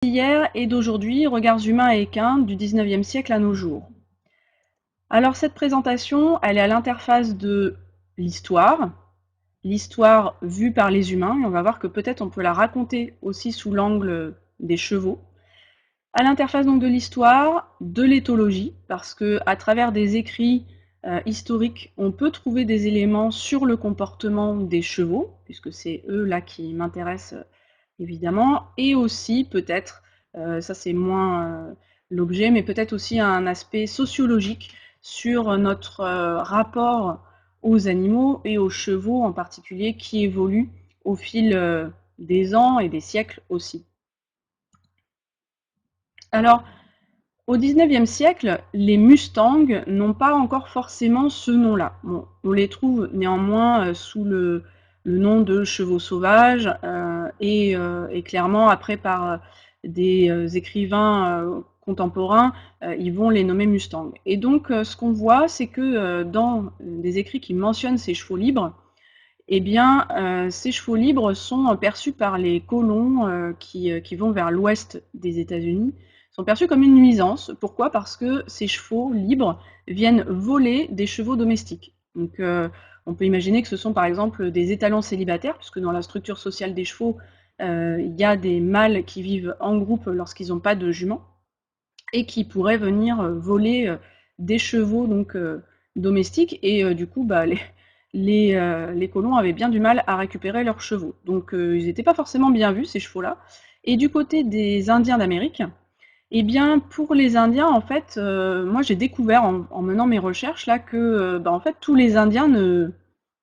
d'hier et d'aujourd'hui, regards humains et équins du 19e siècle à nos jours. Alors cette présentation, elle est à l'interface de l'histoire vue par les humains, et on va voir que peut-être on peut la raconter aussi sous l'angle des chevaux. À l'interface donc de l'histoire, de l'éthologie, parce que à travers des écrits historiques, on peut trouver des éléments sur le comportement des chevaux, puisque c'est eux là qui m'intéressent évidemment, et aussi peut-être, ça c'est moins l'objet, mais peut-être aussi un aspect sociologique sur notre rapport aux animaux et aux chevaux en particulier, qui évoluent au fil des ans et des siècles aussi. Alors, au XIXe siècle, les Mustangs n'ont pas encore forcément ce nom-là. Bon, on les trouve néanmoins sous le nom de chevaux sauvages et clairement après par des écrivains contemporains, ils vont les nommer Mustangs. Et donc ce qu'on voit, c'est que dans des écrits qui mentionnent ces chevaux libres, eh bien, ces chevaux libres sont perçus par les colons qui vont vers l'ouest des États-Unis, sont perçus comme une nuisance. Pourquoi? Parce que ces chevaux libres viennent voler des chevaux domestiques. Donc, on peut imaginer que ce sont par exemple des étalons célibataires, puisque dans la structure sociale des chevaux, il y a des mâles qui vivent en groupe lorsqu'ils n'ont pas de juments, et qui pourraient venir voler des chevaux donc, domestiques, et du coup, bah, les colons avaient bien du mal à récupérer leurs chevaux. Donc ils n'étaient pas forcément bien vus, ces chevaux-là. Et du côté des Indiens d'Amérique, eh bien, pour les Indiens, en fait, moi j'ai découvert en menant mes recherches là que bah, en fait, tous les Indiens ne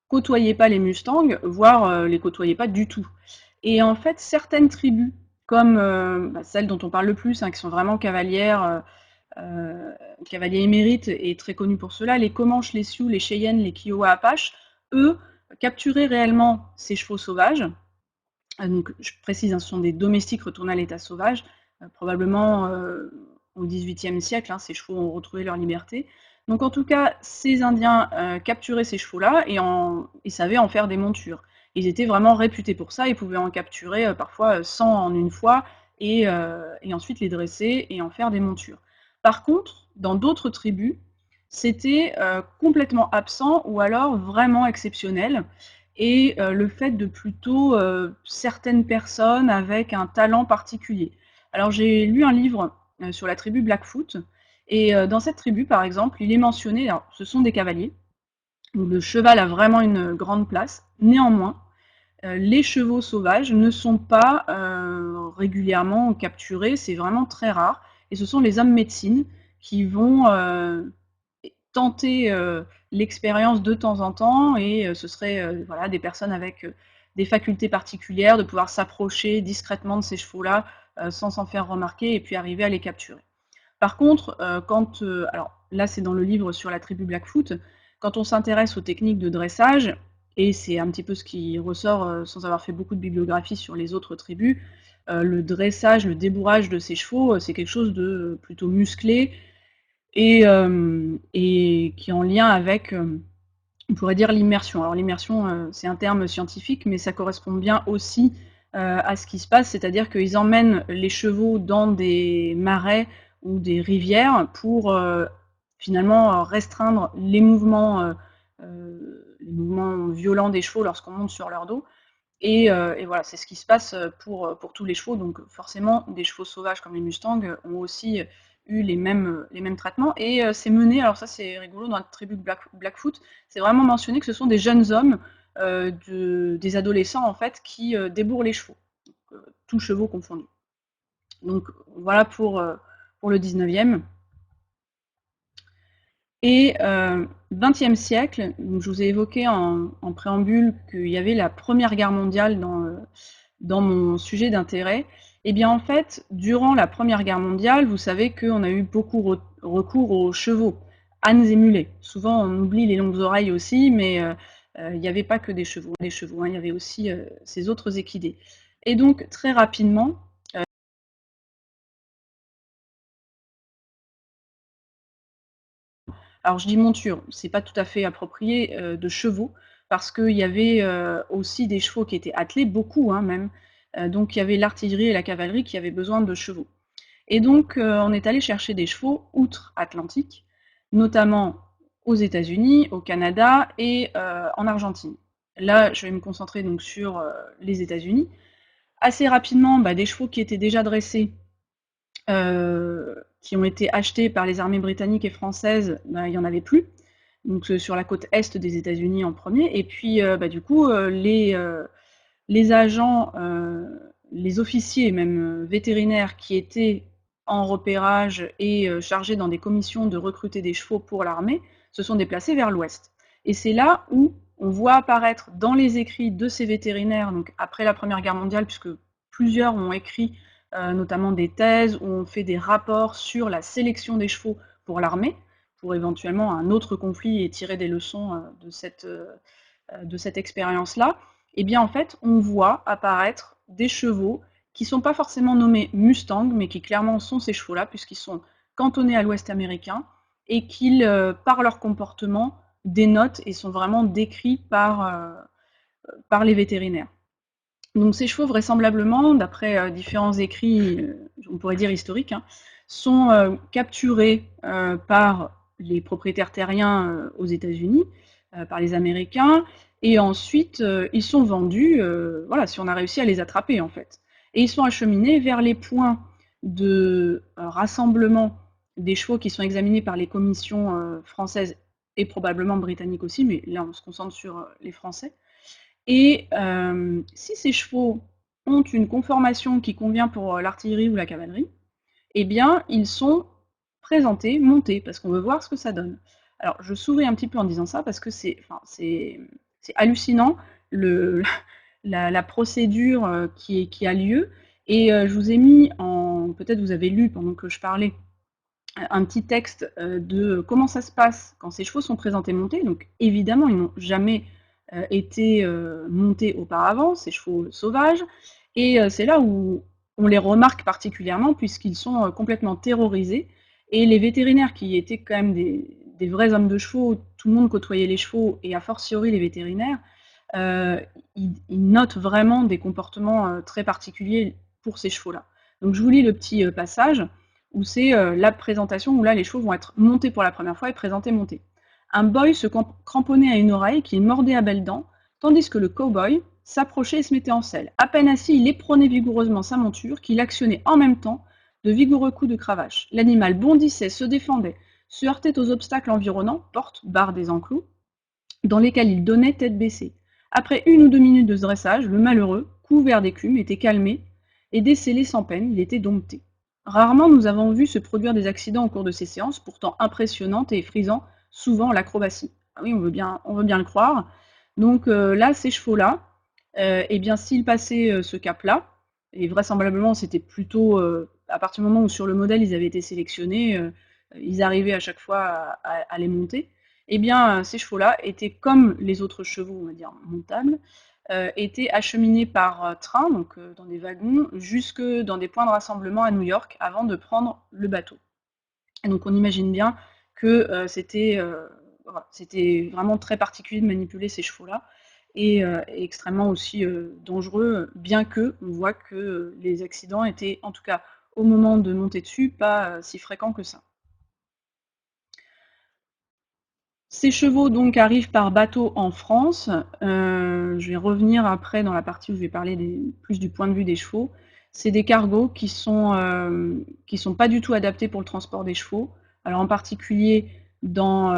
côtoyaient pas les Mustangs, voire les côtoyaient pas du tout. Et en fait, certaines tribus, comme bah, celles dont on parle le plus, hein, qui sont vraiment cavalières, cavaliers émérites et très connus pour cela, les Comanches, les Sioux, les Cheyennes, les Kiowa Apaches, eux, capturaient réellement ces chevaux sauvages. Donc, je précise, hein, ce sont des domestiques retournés à l'état sauvage. Probablement au XVIIIe siècle, hein, ces chevaux ont retrouvé leur liberté. Donc en tout cas, ces Indiens capturaient ces chevaux-là et savaient en faire des montures. Ils étaient vraiment réputés pour ça, ils pouvaient en capturer parfois 100 en une fois et ensuite les dresser et en faire des montures. Par contre, dans d'autres tribus, c'était complètement absent ou alors vraiment exceptionnel. Et le fait de plutôt certaines personnes avec un talent particulier. Alors j'ai lu un livre sur la tribu Blackfoot, et dans cette tribu, par exemple, il est mentionné, alors ce sont des cavaliers, où le cheval a vraiment une grande place. Néanmoins, les chevaux sauvages ne sont pas régulièrement capturés, c'est vraiment très rare. Et ce sont les hommes médecine qui vont tenter l'expérience de temps en temps, et ce serait voilà, des personnes avec des facultés particulières, de pouvoir s'approcher discrètement de ces chevaux-là sans s'en faire remarquer et puis arriver à les capturer. Par contre, alors là c'est dans le livre sur la tribu Blackfoot, quand on s'intéresse aux techniques de dressage, et c'est un petit peu ce qui ressort sans avoir fait beaucoup de bibliographie sur les autres tribus, le dressage, le débourrage de ces chevaux, c'est quelque chose de plutôt musclé et qui est en lien avec, on pourrait dire, l'immersion. Alors l'immersion, c'est un terme scientifique, mais ça correspond bien aussi à ce qui se passe, c'est-à-dire qu'ils emmènent les chevaux dans des marais ou des rivières pour finalement restreindre les mouvements violents des chevaux lorsqu'on monte sur leur dos. Et voilà, c'est ce qui se passe pour tous les chevaux. Donc forcément, des chevaux sauvages comme les Mustangs ont aussi eu les mêmes traitements. Et c'est mené, alors ça c'est rigolo, dans la tribu Blackfoot, c'est vraiment mentionné que ce sont des jeunes hommes, des adolescents en fait, qui débourrent les chevaux, tous chevaux confondus. Donc voilà pour le 19e. Et 20e siècle, donc je vous ai évoqué en préambule qu'il y avait la Première Guerre mondiale dans mon sujet d'intérêt. Et bien en fait, durant la Première Guerre mondiale, vous savez qu'on a eu beaucoup recours aux chevaux, ânes et mulets. Souvent on oublie les longues oreilles aussi, mais il n'y avait pas que des chevaux, hein, il y avait aussi ces autres équidés. Et donc très rapidement, alors je dis monture, c'est pas tout à fait approprié, de chevaux, parce qu'il y avait aussi des chevaux qui étaient attelés, beaucoup hein, même, Donc il y avait l'artillerie et la cavalerie qui avaient besoin de chevaux. Et donc on est allé chercher des chevaux outre-Atlantique, notamment aux États-Unis, au Canada et en Argentine. Là, je vais me concentrer donc sur les États-Unis. Assez rapidement, des chevaux qui étaient déjà dressés, qui ont été achetés par les armées britanniques et françaises, il n'y en avait plus. Donc sur la côte est des États-Unis en premier. Et puis du coup, les agents, les officiers même vétérinaires qui étaient en repérage et chargés dans des commissions de recruter des chevaux pour l'armée, se sont déplacés vers l'ouest. Et c'est là où on voit apparaître dans les écrits de ces vétérinaires, donc après la Première Guerre mondiale, puisque plusieurs ont écrit notamment des thèses ou ont fait des rapports sur la sélection des chevaux pour l'armée, pour éventuellement un autre conflit et tirer des leçons de cette expérience-là. Et bien en fait, on voit apparaître des chevaux qui ne sont pas forcément nommés Mustang, mais qui clairement sont ces chevaux-là, puisqu'ils sont cantonnés à l'ouest américain, et qu'ils, par leur comportement, dénotent et sont vraiment décrits par les vétérinaires. Donc ces chevaux, vraisemblablement, d'après différents écrits, on pourrait dire historiques, sont capturés par les propriétaires terriens aux États-Unis, par les Américains, et ensuite ils sont vendus, voilà, si on a réussi à les attraper en fait. Et ils sont acheminés vers les points de rassemblement des chevaux qui sont examinés par les commissions françaises et probablement britanniques aussi, mais là on se concentre sur les Français. Et si ces chevaux ont une conformation qui convient pour l'artillerie ou la cavalerie, eh bien, ils sont présentés, montés, parce qu'on veut voir ce que ça donne. Alors, je souris un petit peu en disant ça, parce que c'est hallucinant, la procédure qui a lieu. Et je vous ai mis peut-être vous avez lu pendant que je parlais, un petit texte de comment ça se passe quand ces chevaux sont présentés montés. Donc, évidemment, ils n'ont jamais été montés auparavant, ces chevaux sauvages. Et c'est là où on les remarque particulièrement, puisqu'ils sont complètement terrorisés. Et les vétérinaires, qui étaient quand même des vrais hommes de chevaux, tout le monde côtoyait les chevaux, et a fortiori les vétérinaires, ils notent vraiment des comportements très particuliers pour ces chevaux-là. Donc je vous lis le petit passage où c'est la présentation, où là les chevaux vont être montés pour la première fois et présentés montés. Un boy se cramponnait à une oreille qu'il mordait à belles dents, tandis que le cow-boy s'approchait et se mettait en selle. À peine assis, il éperonnait vigoureusement sa monture, qu'il actionnait en même temps de vigoureux coups de cravache. L'animal bondissait, se défendait, se heurtait aux obstacles environnants, portes, barres des enclos, dans lesquels il donnait tête baissée. Après 1 ou 2 minutes de ce dressage, le malheureux, couvert d'écume, était calmé, et décellé sans peine, il était dompté. Rarement nous avons vu se produire des accidents au cours de ces séances, pourtant impressionnantes et effrisant souvent l'acrobatie. Ah oui, on veut bien le croire. Donc là, ces chevaux-là, eh bien, s'ils passaient ce cap-là, et vraisemblablement c'était plutôt à partir du moment où sur le modèle ils avaient été sélectionnés, ils arrivaient à chaque fois à les monter, eh bien ces chevaux-là étaient comme les autres chevaux, on va dire montables, étaient acheminés par train, donc dans des wagons, jusque dans des points de rassemblement à New York avant de prendre le bateau. Et donc on imagine bien que c'était vraiment très particulier de manipuler ces chevaux-là et extrêmement aussi dangereux, bien que on voit que les accidents étaient, en tout cas au moment de monter dessus, pas si fréquents que ça. Ces chevaux donc arrivent par bateau en France. Je vais revenir après dans la partie où je vais parler plus du point de vue des chevaux. C'est des cargos qui sont pas du tout adaptés pour le transport des chevaux. Alors en particulier dans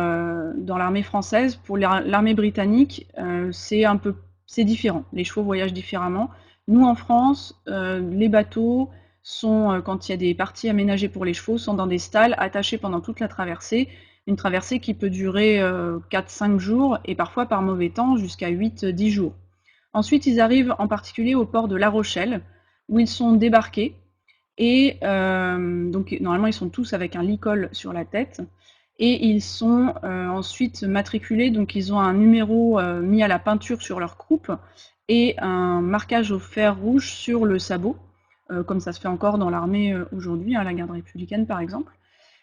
l'armée française. Pour l'armée britannique, c'est différent. Les chevaux voyagent différemment. Nous en France, les bateaux sont, quand il y a des parties aménagées pour les chevaux, sont dans des stalles attachés pendant toute la traversée. Une traversée qui peut durer 4-5 jours et parfois par mauvais temps jusqu'à 8-10 jours. Ensuite, ils arrivent en particulier au port de La Rochelle où ils sont débarqués et donc normalement ils sont tous avec un licol sur la tête et ils sont ensuite matriculés, donc ils ont un numéro mis à la peinture sur leur croupe et un marquage au fer rouge sur le sabot, comme ça se fait encore dans l'armée aujourd'hui, la garde républicaine par exemple.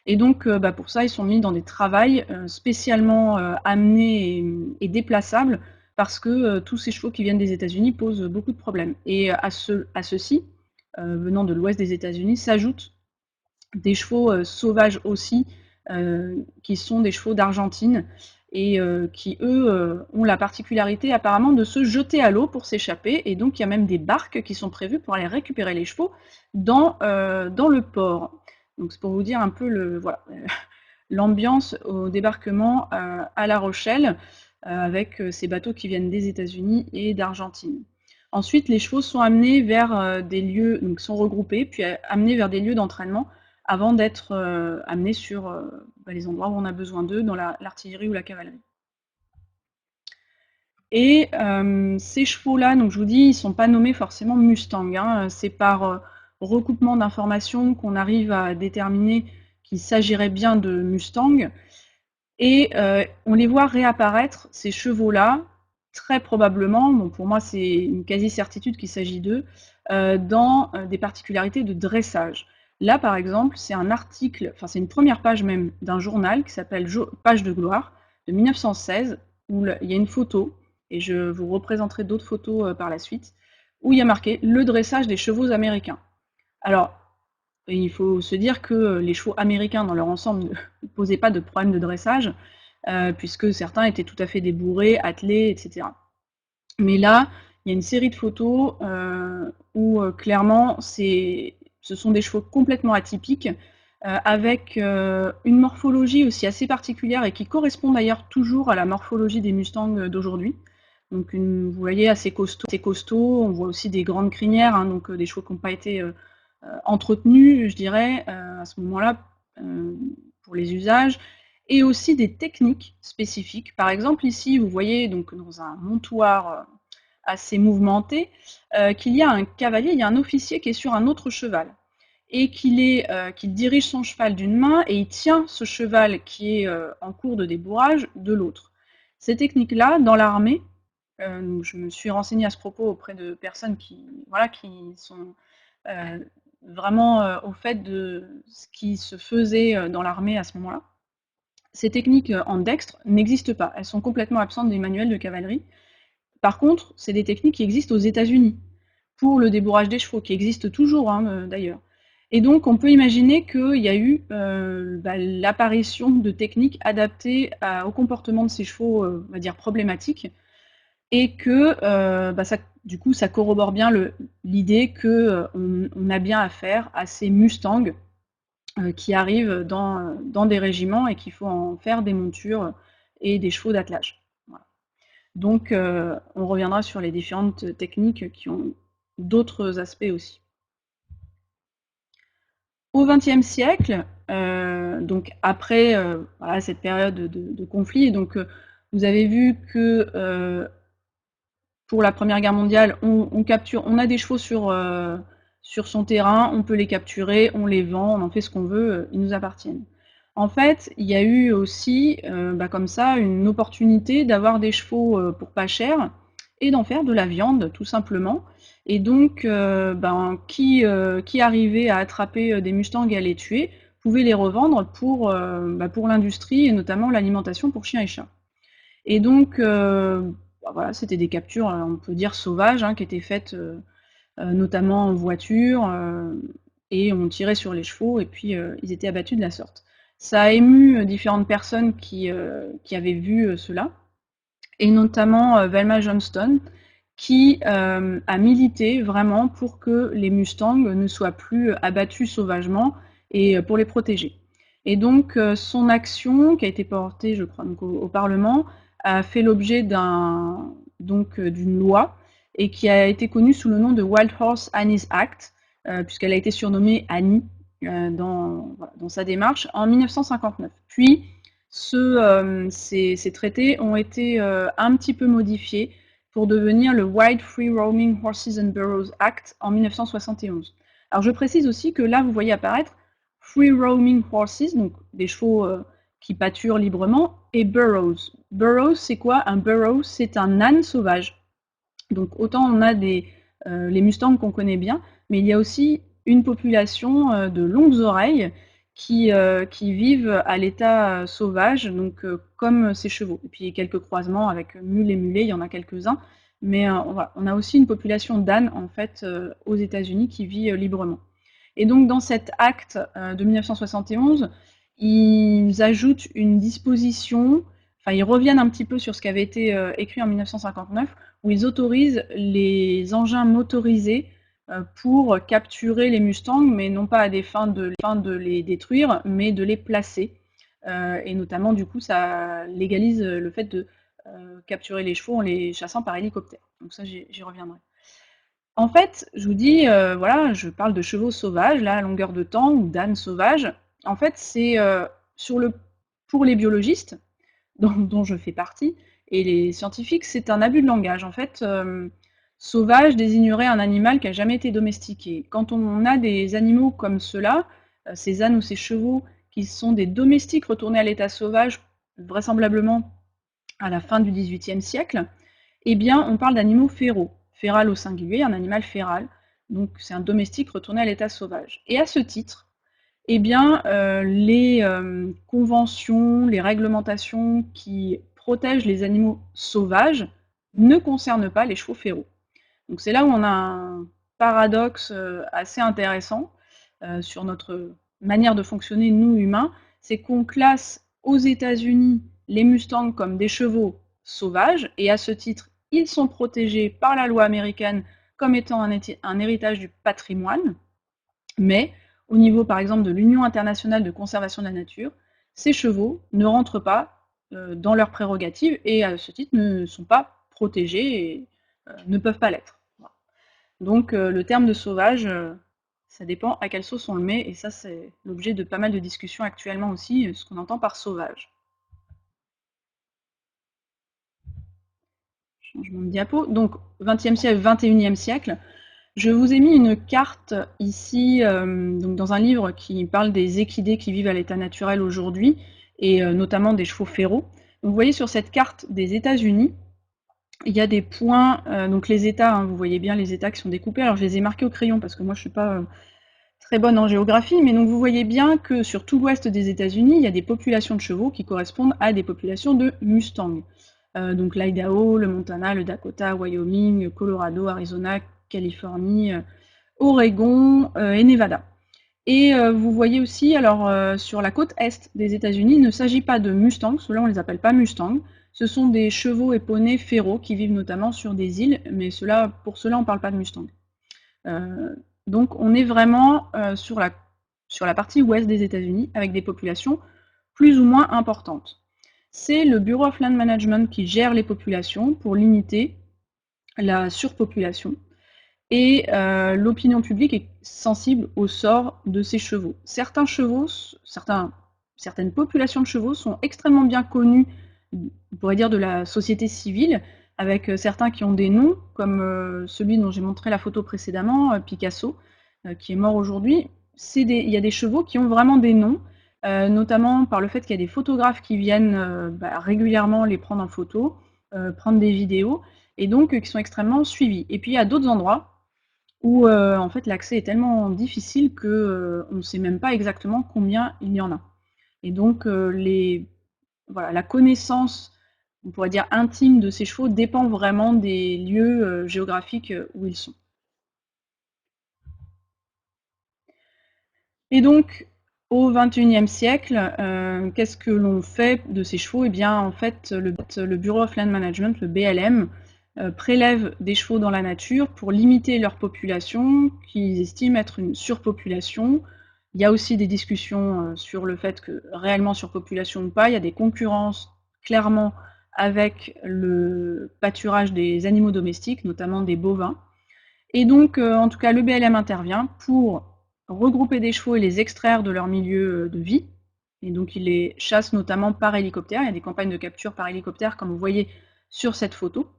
Et donc, pour ça, ils sont mis dans des travails spécialement amenés et déplaçables parce que tous ces chevaux qui viennent des États-Unis posent beaucoup de problèmes. Et à ceux-ci, venant de l'ouest des États-Unis, s'ajoutent des chevaux sauvages aussi, qui sont des chevaux d'Argentine, et qui, eux, ont la particularité apparemment de se jeter à l'eau pour s'échapper, et donc il y a même des barques qui sont prévues pour aller récupérer les chevaux dans le port. Donc c'est pour vous dire un peu l'ambiance au débarquement à La Rochelle, avec ces bateaux qui viennent des États-Unis et d'Argentine. Ensuite, les chevaux sont amenés vers des lieux, donc sont regroupés, puis amenés vers des lieux d'entraînement avant d'être amenés sur les endroits où on a besoin d'eux, dans l'artillerie ou la cavalerie. Et ces chevaux-là, donc je vous dis, ils ne sont pas nommés forcément Mustang, hein, c'est par recoupement d'informations qu'on arrive à déterminer qu'il s'agirait bien de Mustang. Et on les voit réapparaître, ces chevaux-là, très probablement, bon, pour moi c'est une quasi-certitude qu'il s'agit d'eux, dans des particularités de dressage. Là, par exemple, c'est un article, enfin c'est une première page même d'un journal qui s'appelle Page de gloire, de 1916, où il y a une photo, et je vous représenterai d'autres photos par la suite, où il y a marqué « Le dressage des chevaux américains ». Alors, il faut se dire que les chevaux américains dans leur ensemble ne posaient pas de problème de dressage, puisque certains étaient tout à fait débourrés, attelés, etc. Mais là, il y a une série de photos où clairement ce sont des chevaux complètement atypiques, avec une morphologie aussi assez particulière et qui correspond d'ailleurs toujours à la morphologie des Mustangs d'aujourd'hui. Donc vous voyez, assez costaud, on voit aussi des grandes crinières, hein, donc des chevaux qui n'ont pas été entretenus, je dirais, à ce moment-là, pour les usages, et aussi des techniques spécifiques. Par exemple, ici, vous voyez donc dans un montoir assez mouvementé, qu'il y a un cavalier, il y a un officier qui est sur un autre cheval, et qu'il dirige son cheval d'une main, et il tient ce cheval qui est en cours de débourrage de l'autre. Ces techniques-là, dans l'armée, je me suis renseignée à ce propos auprès de personnes qui sont vraiment au fait de ce qui se faisait dans l'armée à ce moment-là. Ces techniques en dextre n'existent pas, elles sont complètement absentes des manuels de cavalerie. Par contre, c'est des techniques qui existent aux États-Unis pour le débourrage des chevaux, qui existent toujours d'ailleurs. Et donc on peut imaginer qu'il y a eu l'apparition de techniques adaptées au comportement de ces chevaux, on va dire problématiques, et que du coup ça corrobore bien l'idée qu'on a bien affaire à ces Mustangs qui arrivent dans des régiments et qu'il faut en faire des montures et des chevaux d'attelage. Voilà. Donc on reviendra sur les différentes techniques qui ont d'autres aspects aussi. Au XXe siècle, donc après cette période de conflit, donc vous avez vu que pour la Première Guerre mondiale, on a des chevaux sur son terrain, on peut les capturer, on les vend, on en fait ce qu'on veut, ils nous appartiennent. En fait, il y a eu aussi, comme ça, une opportunité d'avoir des chevaux pour pas cher et d'en faire de la viande, tout simplement. Et donc, qui arrivait à attraper des Mustangs et à les tuer, pouvait les revendre pour l'industrie et notamment l'alimentation pour chiens et chats. Et donc, voilà, c'était des captures, on peut dire sauvages, hein, qui étaient faites notamment en voiture, et on tirait sur les chevaux et puis ils étaient abattus de la sorte. Ça a ému différentes personnes qui avaient vu cela, et notamment Velma Johnston, qui a milité vraiment pour que les Mustangs ne soient plus abattus sauvagement et pour les protéger. Et donc son action, qui a été portée, je crois, donc, au Parlement, a fait l'objet d'une loi et qui a été connue sous le nom de Wild Horse Annie's Act, puisqu'elle a été surnommée Annie dans sa démarche en 1959. Puis ces traités ont été un petit peu modifiés pour devenir le Wild Free Roaming Horses and Burros Act en 1971. Alors je précise aussi que là vous voyez apparaître Free Roaming Horses, donc des chevaux qui pâturent librement, et burros. Burros, c'est quoi? Un burro, c'est un âne sauvage. Donc autant on a les Mustangs qu'on connaît bien, mais il y a aussi une population de longues oreilles qui vivent à l'état sauvage, donc comme ces chevaux. Et puis quelques croisements avec mules et mulets, il y en a quelques-uns, mais voilà, on a aussi une population d'ânes en fait aux États-Unis qui vit librement. Et donc dans cet acte de 1971, ils ajoutent une disposition, enfin ils reviennent un petit peu sur ce qui avait été écrit en 1959, où ils autorisent les engins motorisés pour capturer les Mustangs, mais non pas à des fins de les détruire, mais de les placer. Et notamment, du coup, ça légalise le fait de capturer les chevaux en les chassant par hélicoptère. Donc ça, j'y reviendrai. En fait, je vous dis, voilà, je parle de chevaux sauvages, là, à longueur de temps, ou d'ânes sauvages. En fait, c'est pour les biologistes, dont je fais partie, et les scientifiques, c'est un abus de langage. En fait, sauvage désignerait un animal qui n'a jamais été domestiqué. Quand on a des animaux comme ceux-là, ces ânes ou ces chevaux, qui sont des domestiques retournés à l'état sauvage, vraisemblablement à la fin du XVIIIe siècle, eh bien, on parle d'animaux féraux. Féral au singulier, un animal féral. Donc, c'est un domestique retourné à l'état sauvage. Et à ce titre, eh bien, les conventions, les réglementations qui protègent les animaux sauvages ne concernent pas les chevaux féraux. Donc c'est là où on a un paradoxe assez intéressant sur notre manière de fonctionner, nous humains, c'est qu'on classe aux États-Unis les Mustangs comme des chevaux sauvages, et à ce titre, ils sont protégés par la loi américaine comme étant un héritage du patrimoine, mais au niveau, par exemple, de l'Union internationale de conservation de la nature, ces chevaux ne rentrent pas dans leurs prérogatives et à ce titre ne sont pas protégés et ne peuvent pas l'être. Donc le terme de sauvage, ça dépend à quelle sauce on le met, et ça c'est l'objet de pas mal de discussions actuellement aussi, ce qu'on entend par sauvage. Changement de diapo. Donc 20e siècle, 21e siècle. Je vous ai mis une carte ici, donc dans un livre qui parle des équidés qui vivent à l'état naturel aujourd'hui, et notamment des chevaux féraux. Donc, vous voyez sur cette carte des États-Unis, il y a des points, donc les États, hein, vous voyez bien les États qui sont découpés. Alors je les ai marqués au crayon parce que moi je ne suis pas très bonne en géographie, mais donc vous voyez bien que sur tout l'ouest des États-Unis, il y a des populations de chevaux qui correspondent à des populations de Mustangs. Donc l'Idaho, le Montana, le Dakota, Wyoming, Colorado, Arizona, Californie, Oregon et Nevada. Et vous voyez aussi, alors sur la côte est des États-Unis, il ne s'agit pas de Mustangs, ceux-là on ne les appelle pas Mustangs, ce sont des chevaux et poneys féraux qui vivent notamment sur des îles, mais pour cela on ne parle pas de Mustangs. Donc on est vraiment sur la partie ouest des États-Unis avec des populations plus ou moins importantes. C'est le Bureau of Land Management qui gère les populations pour limiter la surpopulation. Et l'opinion publique est sensible au sort de ces chevaux. Certaines populations de chevaux sont extrêmement bien connues, on pourrait dire, de la société civile, avec certains qui ont des noms, comme celui dont j'ai montré la photo précédemment, Picasso, qui est mort aujourd'hui. Il y a des chevaux qui ont vraiment des noms, notamment par le fait qu'il y a des photographes qui viennent régulièrement les prendre en photo, prendre des vidéos, et donc qui sont extrêmement suivis. Et puis il y a d'autres endroits où en fait l'accès est tellement difficile que on ne sait même pas exactement combien il y en a. Et donc la connaissance, on pourrait dire intime de ces chevaux dépend vraiment des lieux géographiques où ils sont. Et donc au XXIe siècle, qu'est-ce que l'on fait de ces chevaux? Eh bien en fait le Bureau of Land Management, le BLM, prélèvent des chevaux dans la nature pour limiter leur population, qu'ils estiment être une surpopulation. Il y a aussi des discussions sur le fait que réellement surpopulation ou pas, il y a des concurrences clairement avec le pâturage des animaux domestiques, notamment des bovins. Et donc, en tout cas, le BLM intervient pour regrouper des chevaux et les extraire de leur milieu de vie. Et donc, il les chasse notamment par hélicoptère. Il y a des campagnes de capture par hélicoptère, comme vous voyez sur cette photo.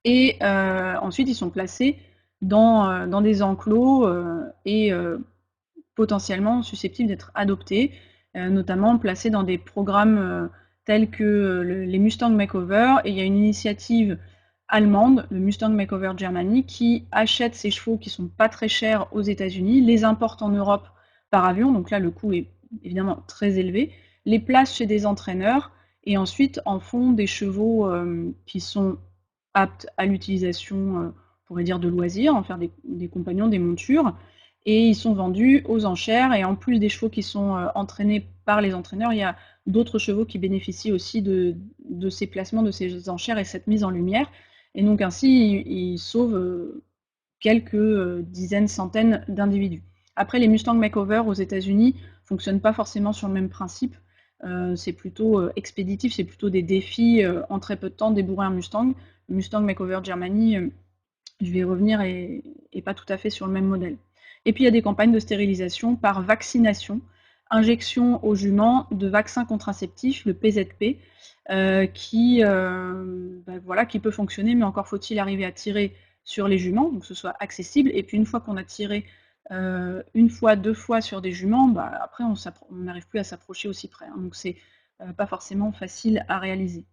Et ensuite, ils sont placés dans des enclos et potentiellement susceptibles d'être adoptés, notamment placés dans des programmes tels que les Mustang Makeover. Et il y a une initiative allemande, le Mustang Makeover Germany, qui achète ces chevaux qui ne sont pas très chers aux États-Unis, les importe en Europe par avion, donc là le coût est évidemment très élevé, les placent chez des entraîneurs et ensuite en font des chevaux qui sont aptes à l'utilisation, on pourrait dire de loisirs, en faire des compagnons, des montures, et ils sont vendus aux enchères, et en plus des chevaux qui sont entraînés par les entraîneurs, il y a d'autres chevaux qui bénéficient aussi de ces placements, de ces enchères et cette mise en lumière, et donc ainsi ils sauvent quelques dizaines, centaines d'individus. Après, les Mustang Makeover aux États-Unis fonctionnent pas forcément sur le même principe. C'est plutôt expéditif, c'est plutôt des défis en très peu de temps débourrer un Mustang. Le Mustang Makeover Germany, je vais y revenir, est pas tout à fait sur le même modèle. Et puis il y a des campagnes de stérilisation par vaccination, injection aux juments de vaccins contraceptifs, le PZP, qui peut fonctionner, mais encore faut-il arriver à tirer sur les juments, donc que ce soit accessible. Et puis une fois qu'on a tiré une fois, 2 fois sur des juments, après on n'arrive plus à s'approcher aussi près. Hein, donc c'est pas forcément facile à réaliser.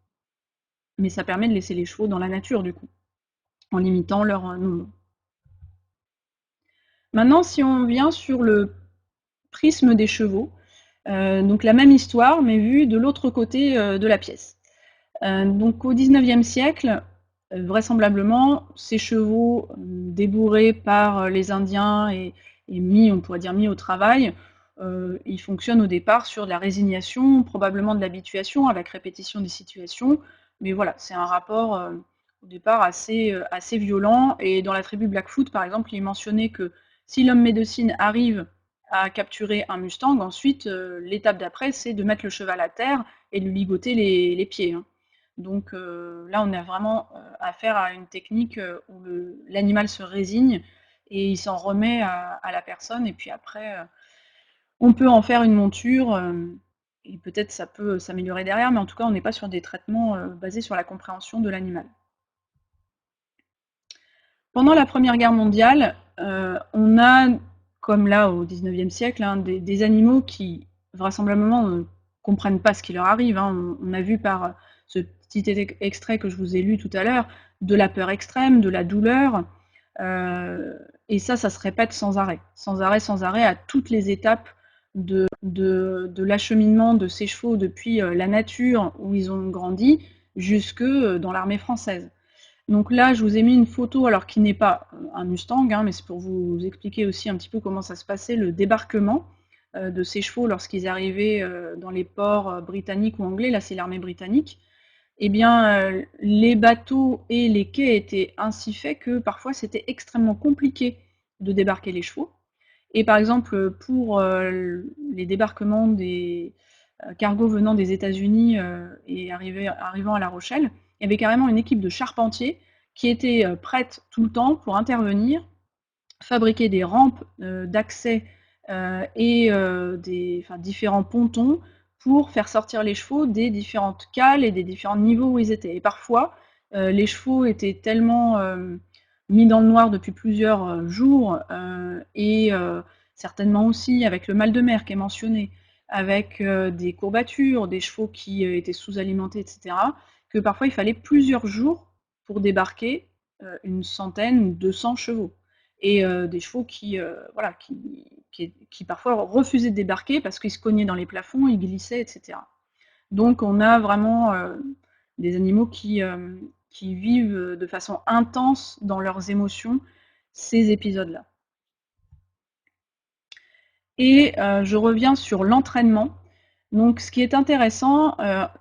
Mais ça permet de laisser les chevaux dans la nature du coup, en limitant leur nombre. Maintenant, si on vient sur le prisme des chevaux, donc la même histoire, mais vue de l'autre côté de la pièce. Donc au XIXe siècle, vraisemblablement, ces chevaux débourrés par les Indiens et mis, on pourrait dire mis au travail, ils fonctionnent au départ sur de la résignation, probablement de l'habituation avec répétition des situations, mais voilà, c'est un rapport au départ assez violent, et dans la tribu Blackfoot, par exemple, il est mentionné que si l'homme médecine arrive à capturer un Mustang, ensuite, l'étape d'après, c'est de mettre le cheval à terre et de lui ligoter les pieds. Hein. Donc là, on a vraiment affaire à une technique où l'animal se résigne et il s'en remet à la personne, et puis après, on peut en faire une monture, et peut-être ça peut s'améliorer derrière, mais en tout cas, on n'est pas sur des traitements basés sur la compréhension de l'animal. Pendant la Première Guerre mondiale, on a, comme là au XIXe siècle, hein, des animaux qui vraisemblablement ne comprennent pas ce qui leur arrive. Hein. On a vu par ce petit extrait que je vous ai lu tout à l'heure, de la peur extrême, de la douleur, et ça se répète sans arrêt, sans arrêt, sans arrêt, à toutes les étapes de l'acheminement de ces chevaux depuis la nature où ils ont grandi, jusque dans l'armée française. Donc là, je vous ai mis une photo, alors qui n'est pas un Mustang, hein, mais c'est pour vous expliquer aussi un petit peu comment ça se passait, le débarquement de ces chevaux lorsqu'ils arrivaient dans les ports britanniques ou anglais. Là, c'est l'armée britannique. Eh bien, les bateaux et les quais étaient ainsi faits que parfois c'était extrêmement compliqué de débarquer les chevaux. Et par exemple, pour les débarquements des cargos venant des États-Unis et arrivant à La Rochelle, il y avait carrément une équipe de charpentiers qui était prête tout le temps pour intervenir, fabriquer des rampes d'accès et différents pontons pour faire sortir les chevaux des différentes cales et des différents niveaux où ils étaient. Et parfois, les chevaux étaient tellement mis dans le noir depuis plusieurs jours, et certainement aussi avec le mal de mer qui est mentionné, avec des courbatures, des chevaux qui étaient sous-alimentés, etc., que parfois il fallait plusieurs jours pour débarquer une centaine ou 200 chevaux. Et des chevaux qui parfois refusaient de débarquer parce qu'ils se cognaient dans les plafonds, ils glissaient, etc. Donc on a vraiment des animaux qui vivent de façon intense dans leurs émotions ces épisodes-là. Et je reviens sur l'entraînement. Donc ce qui est intéressant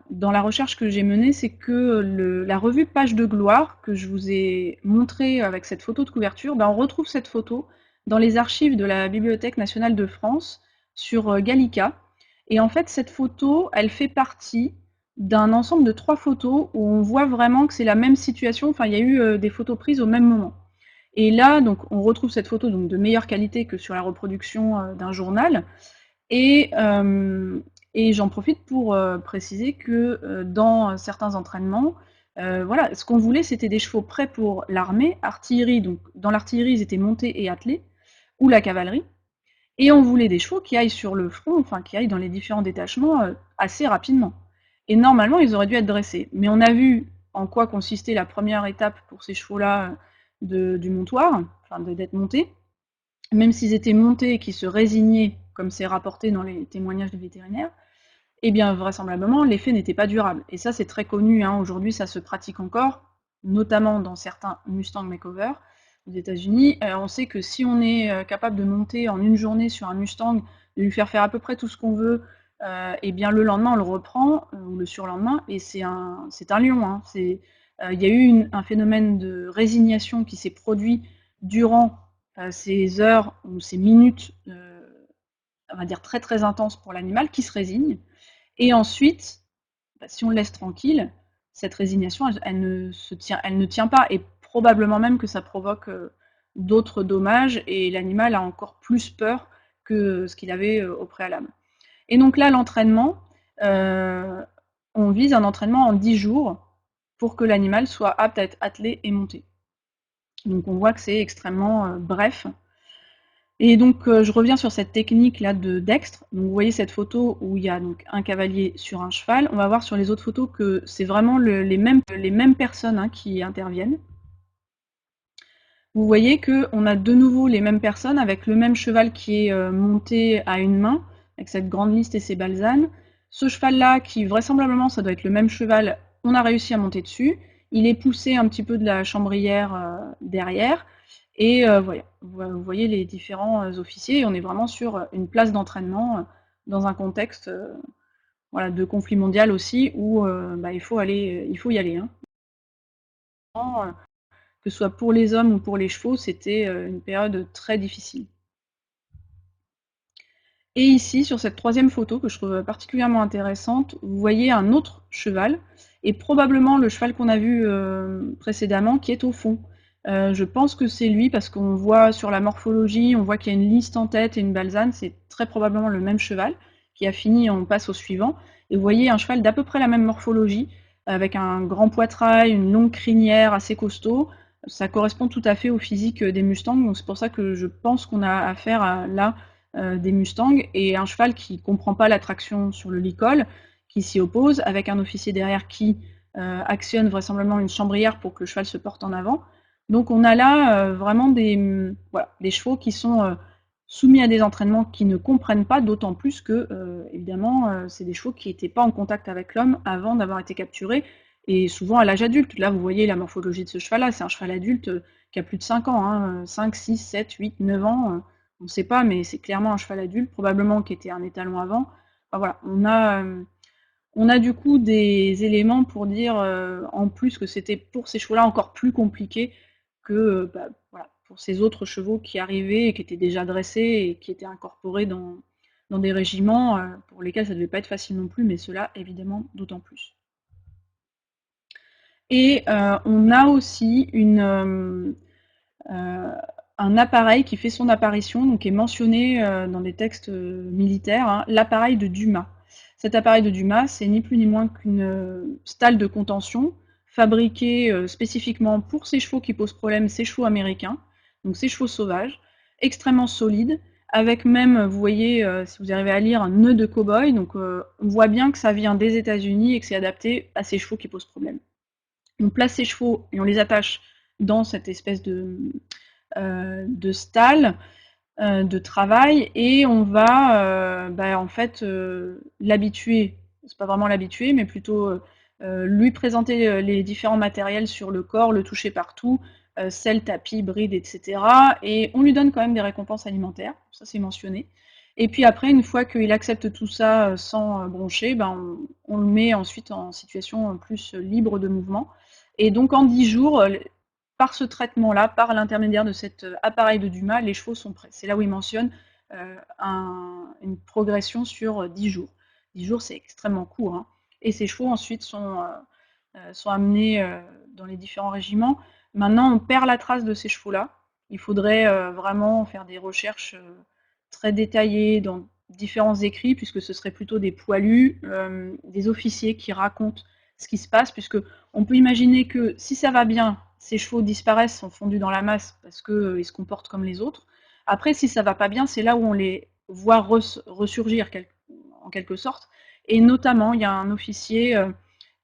dans la recherche que j'ai menée, c'est que la revue Page de gloire, que je vous ai montrée avec cette photo de couverture, on retrouve cette photo dans les archives de la Bibliothèque nationale de France sur Gallica. Et en fait, cette photo, elle fait partie d'un ensemble de 3 photos où on voit vraiment que c'est la même situation, enfin il y a eu des photos prises au même moment. Et là, donc, on retrouve cette photo donc, de meilleure qualité que sur la reproduction d'un journal. Et j'en profite pour préciser que dans certains entraînements, voilà, ce qu'on voulait, c'était des chevaux prêts pour l'armée, artillerie, donc dans l'artillerie, ils étaient montés et attelés, ou la cavalerie, et on voulait des chevaux qui aillent sur le front, enfin qui aillent dans les différents détachements assez rapidement. Et normalement, ils auraient dû être dressés. Mais on a vu en quoi consistait la première étape pour ces chevaux-là du montoir, enfin d'être montés. même s'ils étaient montés et qu'ils se résignaient, comme c'est rapporté dans les témoignages des vétérinaires, eh bien vraisemblablement l'effet n'était pas durable. Et ça c'est très connu, hein. Aujourd'hui ça se pratique encore, notamment dans certains Mustang Makeover aux États-Unis. On sait que si on est capable de monter en une journée sur un Mustang, de lui faire à peu près tout ce qu'on veut, et bien le lendemain on le reprend, ou le surlendemain, et c'est un lion, hein. Il y a eu un phénomène de résignation qui s'est produit durant ces heures ou ces minutes, on va dire très très intenses pour l'animal, qui se résigne. Et ensuite, bah, si on le laisse tranquille, cette résignation, elle ne tient pas, et probablement même que ça provoque d'autres dommages, et l'animal a encore plus peur que ce qu'il avait au préalable. Et donc là, l'entraînement, euh, on vise un entraînement en 10 jours pour que l'animal soit apte à être attelé et monté. Donc on voit que c'est extrêmement bref. Et donc je reviens sur cette technique là de dextre. Donc vous voyez cette photo où il y a donc un cavalier sur un cheval. On va voir sur les autres photos que c'est vraiment les mêmes personnes, hein, qui interviennent. Vous voyez qu'on a de nouveau les mêmes personnes avec le même cheval qui est monté à une main, avec cette grande liste et ses balsanes. Ce cheval-là, qui vraisemblablement ça doit être le même cheval, on a réussi à monter dessus. Il est poussé un petit peu de la chambrière derrière. Et voilà, vous voyez les différents officiers. Et on est vraiment sur une place d'entraînement dans un contexte voilà, de conflit mondial aussi, où bah, il faut y aller, hein. Que ce soit pour les hommes ou pour les chevaux, c'était une période très difficile. Et ici, sur cette troisième photo que je trouve particulièrement intéressante, vous voyez un autre cheval, et probablement le cheval qu'on a vu précédemment, qui est au fond. Je pense que c'est lui parce qu'on voit sur la morphologie, on voit qu'il y a une liste en tête et une balsane, c'est très probablement le même cheval qui a fini, on passe au suivant. Et vous voyez un cheval d'à peu près la même morphologie, avec un grand poitrail, une longue crinière assez costaud. Ça correspond tout à fait au physique des Mustangs, donc c'est pour ça que je pense qu'on a affaire à là des Mustangs, et un cheval qui ne comprend pas la traction sur le licol, qui s'y oppose, avec un officier derrière qui actionne vraisemblablement une chambrière pour que le cheval se porte en avant. Donc on a là vraiment voilà, des chevaux qui sont soumis à des entraînements qui ne comprennent pas, d'autant plus que, évidemment, c'est des chevaux qui n'étaient pas en contact avec l'homme avant d'avoir été capturés, et souvent à l'âge adulte. Là, vous voyez la morphologie de ce cheval-là, c'est un cheval adulte qui a plus de 5 ans, hein, 5, 6, 7, 8, 9 ans, on ne sait pas, mais c'est clairement un cheval adulte, probablement qui était un étalon avant. Enfin, voilà, on a du coup des éléments pour dire en plus que c'était pour ces chevaux-là encore plus compliqué que bah, voilà, pour ces autres chevaux qui arrivaient et qui étaient déjà dressés et qui étaient incorporés dans des régiments pour lesquels ça ne devait pas être facile non plus, mais ceux-là évidemment d'autant plus. Et on a aussi un appareil qui fait son apparition, donc qui est mentionné dans des textes militaires, hein, l'appareil de Dumas. Cet appareil de Dumas, c'est ni plus ni moins qu'une stalle de contention fabriquée spécifiquement pour ces chevaux qui posent problème, ces chevaux américains, donc ces chevaux sauvages, extrêmement solides, avec même, vous voyez, si vous arrivez à lire, un nœud de cow-boy, donc on voit bien que ça vient des États-Unis et que c'est adapté à ces chevaux qui posent problème. On place ces chevaux et on les attache dans cette espèce de stalle de travail, et on va bah, en fait l'habituer, c'est pas vraiment l'habituer, mais plutôt lui présenter les différents matériels sur le corps, le toucher partout, selle, tapis, bride, etc. Et on lui donne quand même des récompenses alimentaires, ça c'est mentionné. Et puis après, une fois qu'il accepte tout ça sans broncher, ben on le met ensuite en situation plus libre de mouvement. Et donc en 10 jours, par ce traitement-là, par l'intermédiaire de cet appareil de Dumas, les chevaux sont prêts. C'est là où il mentionne une progression sur 10 jours. 10 jours, c'est extrêmement court, hein. Et ces chevaux ensuite sont amenés dans les différents régiments. Maintenant, on perd la trace de ces chevaux-là. Il faudrait vraiment faire des recherches très détaillées dans différents écrits, puisque ce serait plutôt des poilus, des officiers qui racontent ce qui se passe, puisque on peut imaginer que si ça va bien, ces chevaux disparaissent, sont fondus dans la masse parce qu'ils se comportent comme les autres. Après, si ça va pas bien, c'est là où on les voit ressurgir en quelque sorte. Et notamment, il y a un officier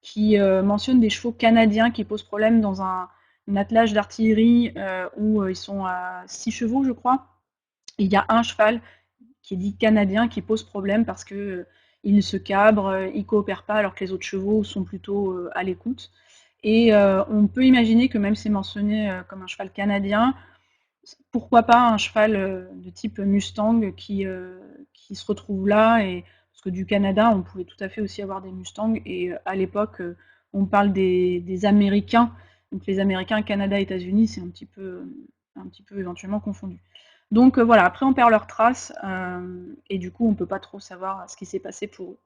qui mentionne des chevaux canadiens qui posent problème dans un attelage d'artillerie où ils sont à 6 chevaux, je crois. Il y a un cheval qui est dit canadien qui pose problème parce que il se cabre, il coopère pas alors que les autres chevaux sont plutôt à l'écoute. Et on peut imaginer que même si c'est mentionné comme un cheval canadien, pourquoi pas un cheval de type Mustang qui se retrouve là et parce que du Canada, on pouvait tout à fait aussi avoir des Mustangs et à l'époque, on parle des Américains, donc les Américains, Canada, États-Unis, c'est un petit peu éventuellement confondu. Donc voilà, après on perd leurs traces et du coup on peut pas trop savoir ce qui s'est passé pour eux.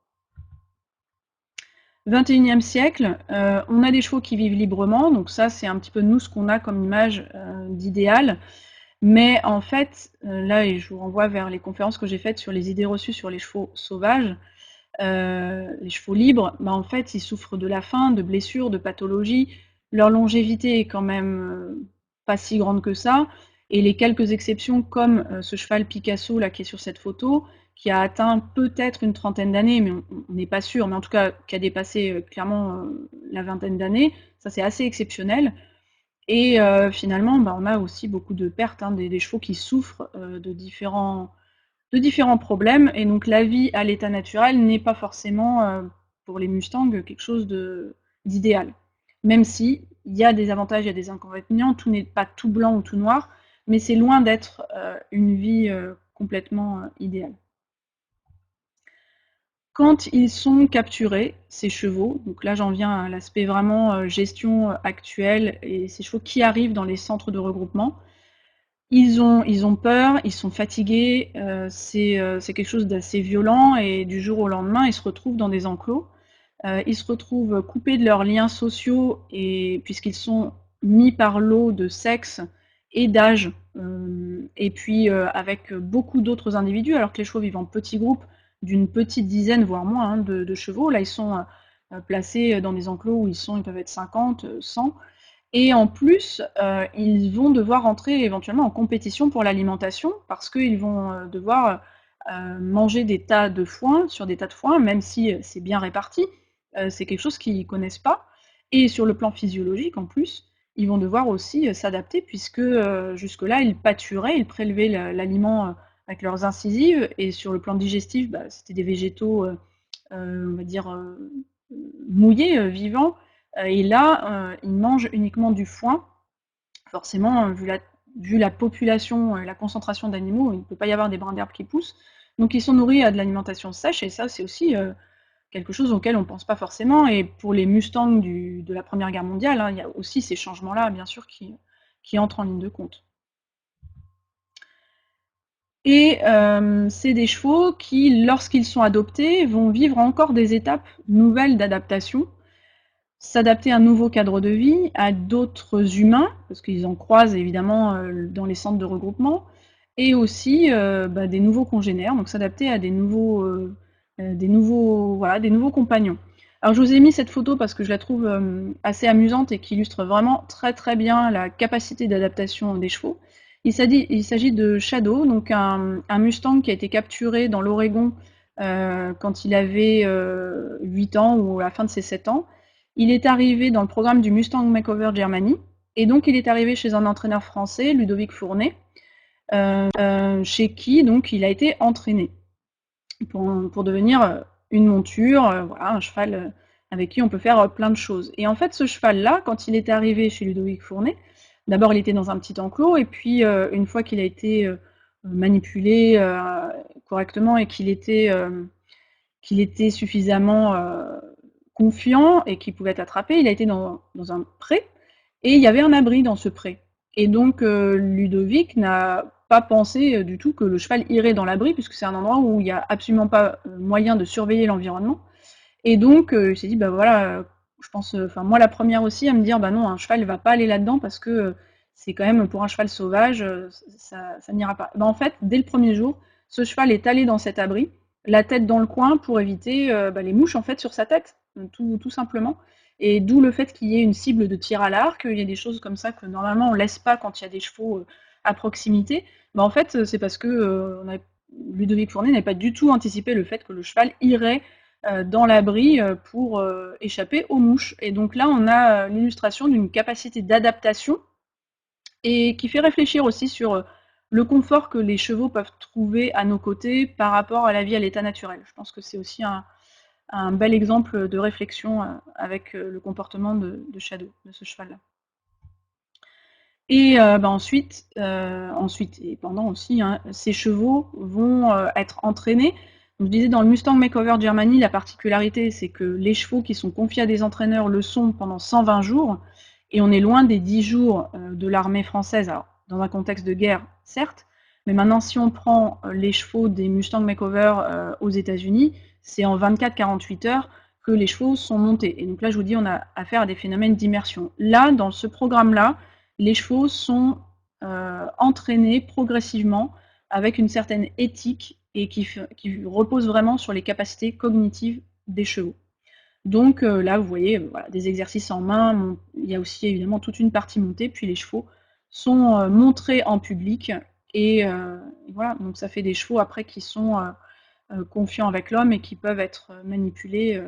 21e siècle, on a des chevaux qui vivent librement, donc ça c'est un petit peu nous ce qu'on a comme image d'idéal. Mais en fait, là, et je vous renvoie vers les conférences que j'ai faites sur les idées reçues sur les chevaux sauvages, les chevaux libres, bah, en fait, ils souffrent de la faim, de blessures, de pathologies. Leur longévité est quand même pas si grande que ça. Et les quelques exceptions, comme ce cheval Picasso là qui est sur cette photo, qui a atteint peut-être une trentaine d'années, mais on n'est pas sûr, mais en tout cas qui a dépassé clairement la vingtaine d'années, ça c'est assez exceptionnel. Et finalement, bah, on a aussi beaucoup de pertes, hein, des chevaux qui souffrent de différents problèmes. Et donc la vie à l'état naturel n'est pas forcément, pour les Mustangs, quelque chose d'idéal. Même si il y a des avantages, il y a des inconvénients, tout n'est pas tout blanc ou tout noir, mais c'est loin d'être une vie complètement idéale. Quand ils sont capturés, ces chevaux, donc là j'en viens à l'aspect vraiment gestion actuelle et ces chevaux qui arrivent dans les centres de regroupement, ils ont peur, ils sont fatigués, c'est quelque chose d'assez violent et du jour au lendemain, ils se retrouvent dans des enclos. Ils se retrouvent coupés de leurs liens sociaux et puisqu'ils sont mis par lot de sexe et d'âge, et puis avec beaucoup d'autres individus, alors que les chevaux vivent en petits groupes d'une petite dizaine, voire moins, hein, de chevaux. Là, ils sont placés dans des enclos où ils peuvent être 50, 100. Et en plus, ils vont devoir entrer éventuellement en compétition pour l'alimentation parce qu'ils vont devoir manger des tas de foin sur des tas de foin, même si c'est bien réparti, c'est quelque chose qu'ils connaissent pas. Et sur le plan physiologique, en plus, ils vont devoir aussi s'adapter puisque jusque-là, ils pâturaient, ils prélevaient l'aliment avec leurs incisives, et sur le plan digestif, bah, c'était des végétaux, on va dire, mouillés, vivants, et là, ils mangent uniquement du foin. Forcément, vu la population, la concentration d'animaux, il ne peut pas y avoir des brins d'herbe qui poussent. Donc ils sont nourris à de l'alimentation sèche, et ça, c'est aussi quelque chose auquel on ne pense pas forcément. Et pour les Mustangs de la Première Guerre mondiale, hein, il y a aussi ces changements-là, bien sûr, qui entrent en ligne de compte. Et c'est des chevaux qui, lorsqu'ils sont adoptés, vont vivre encore des étapes nouvelles d'adaptation, s'adapter à un nouveau cadre de vie, à d'autres humains, parce qu'ils en croisent évidemment dans les centres de regroupement, et aussi bah, des nouveaux congénères, donc s'adapter à voilà, des nouveaux compagnons. Alors je vous ai mis cette photo parce que je la trouve assez amusante et qui illustre vraiment très très bien la capacité d'adaptation des chevaux. Il s'agit de Shadow, donc un Mustang qui a été capturé dans l'Oregon quand il avait 8 ans ou à la fin de ses 7 ans. Il est arrivé dans le programme du Mustang Makeover Germany, et donc il est arrivé chez un entraîneur français, Ludovic Fournet, chez qui donc il a été entraîné pour devenir une monture, voilà, un cheval avec qui on peut faire plein de choses. Et en fait, ce cheval-là, quand il est arrivé chez Ludovic Fournet, d'abord il était dans un petit enclos, et puis une fois qu'il a été manipulé correctement et qu'il était suffisamment confiant et qu'il pouvait être attrapé, il a été dans un pré, et il y avait un abri dans ce pré. Et donc Ludovic n'a pas pensé du tout que le cheval irait dans l'abri, puisque c'est un endroit où il n'y a absolument pas moyen de surveiller l'environnement. Et donc il s'est dit, bah voilà, je pense, enfin moi la première aussi, à me dire, bah non, un cheval ne va pas aller là-dedans parce que c'est quand même pour un cheval sauvage, ça n'ira pas. Bah, en fait, dès le premier jour, ce cheval est allé dans cet abri, la tête dans le coin pour éviter bah, les mouches en fait sur sa tête, tout simplement. Et d'où le fait qu'il y ait une cible de tir à l'arc, il y a des choses comme ça que normalement on laisse pas quand il y a des chevaux à proximité. Bah, en fait, c'est parce que Ludovic Fournet n'avait pas du tout anticipé le fait que le cheval irait dans l'abri pour échapper aux mouches. Et donc là, on a l'illustration d'une capacité d'adaptation et qui fait réfléchir aussi sur le confort que les chevaux peuvent trouver à nos côtés par rapport à la vie à l'état naturel. Je pense que c'est aussi un bel exemple de réflexion avec le comportement de Shadow, de ce cheval-là. Et ensuite et pendant aussi, hein, ces chevaux vont être entraînés. Donc, je disais dans le Mustang Makeover Germany, la particularité, c'est que les chevaux qui sont confiés à des entraîneurs le sont pendant 120 jours, et on est loin des 10 jours de l'armée française, alors, dans un contexte de guerre, certes, mais maintenant, si on prend les chevaux des Mustang Makeover aux États-Unis, c'est en 24-48 heures que les chevaux sont montés. Et donc là, je vous dis, on a affaire à des phénomènes d'immersion. Là, dans ce programme-là, les chevaux sont entraînés progressivement avec une certaine éthique et qui repose vraiment sur les capacités cognitives des chevaux. Donc là, vous voyez, voilà, des exercices en main, il y a aussi évidemment toute une partie montée, puis les chevaux sont montrés en public, et voilà, donc ça fait des chevaux après qui sont confiants avec l'homme et qui peuvent être manipulés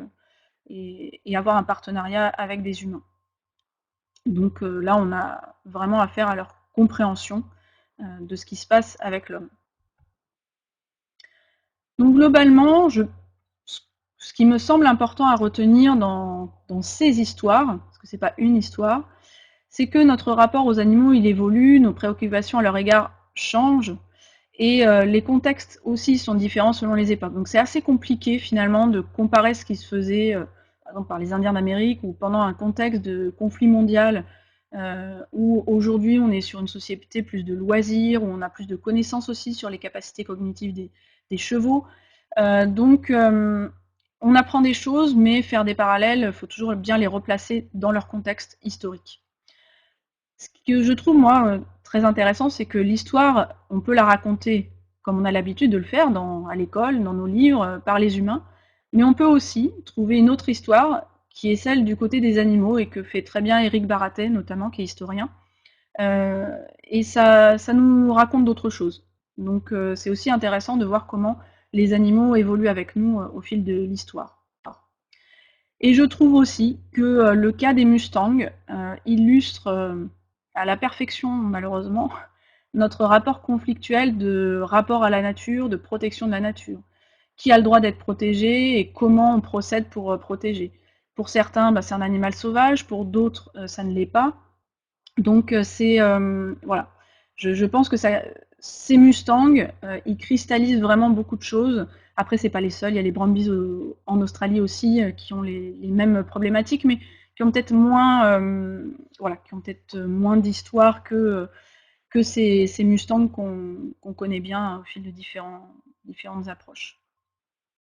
et avoir un partenariat avec des humains. Donc là, on a vraiment affaire à leur compréhension de ce qui se passe avec l'homme. Donc globalement, ce qui me semble important à retenir dans ces histoires, parce que c'est pas une histoire, c'est que notre rapport aux animaux, il évolue, nos préoccupations à leur égard changent, et les contextes aussi sont différents selon les époques. Donc c'est assez compliqué finalement de comparer ce qui se faisait par exemple par les Indiens d'Amérique, ou pendant un contexte de conflit mondial, où aujourd'hui on est sur une société plus de loisirs, où on a plus de connaissances aussi sur les capacités cognitives des chevaux. Donc on apprend des choses, mais faire des parallèles, il faut toujours bien les replacer dans leur contexte historique. Ce que je trouve, moi, très intéressant, c'est que l'histoire, on peut la raconter comme on a l'habitude de le faire à l'école, dans nos livres, par les humains, mais on peut aussi trouver une autre histoire qui est celle du côté des animaux, et que fait très bien Éric Baratet, notamment, qui est historien. Et ça nous raconte d'autres choses. Donc c'est aussi intéressant de voir comment les animaux évoluent avec nous au fil de l'histoire. Et je trouve aussi que le cas des Mustangs illustre à la perfection, malheureusement, notre rapport conflictuel de rapport à la nature, de protection de la nature. Qui a le droit d'être protégé et comment on procède pour protéger. Pour certains, c'est un animal sauvage, pour d'autres, ça ne l'est pas. Donc voilà. Je pense que ces Mustangs, ils cristallisent vraiment beaucoup de choses. Après, c'est pas les seuls. Il y a les Brumbies en Australie aussi qui ont les mêmes problématiques, mais qui ont peut-être moins, voilà, qui ont peut-être moins d'histoire que ces Mustangs qu'on connaît bien au fil de différentes approches.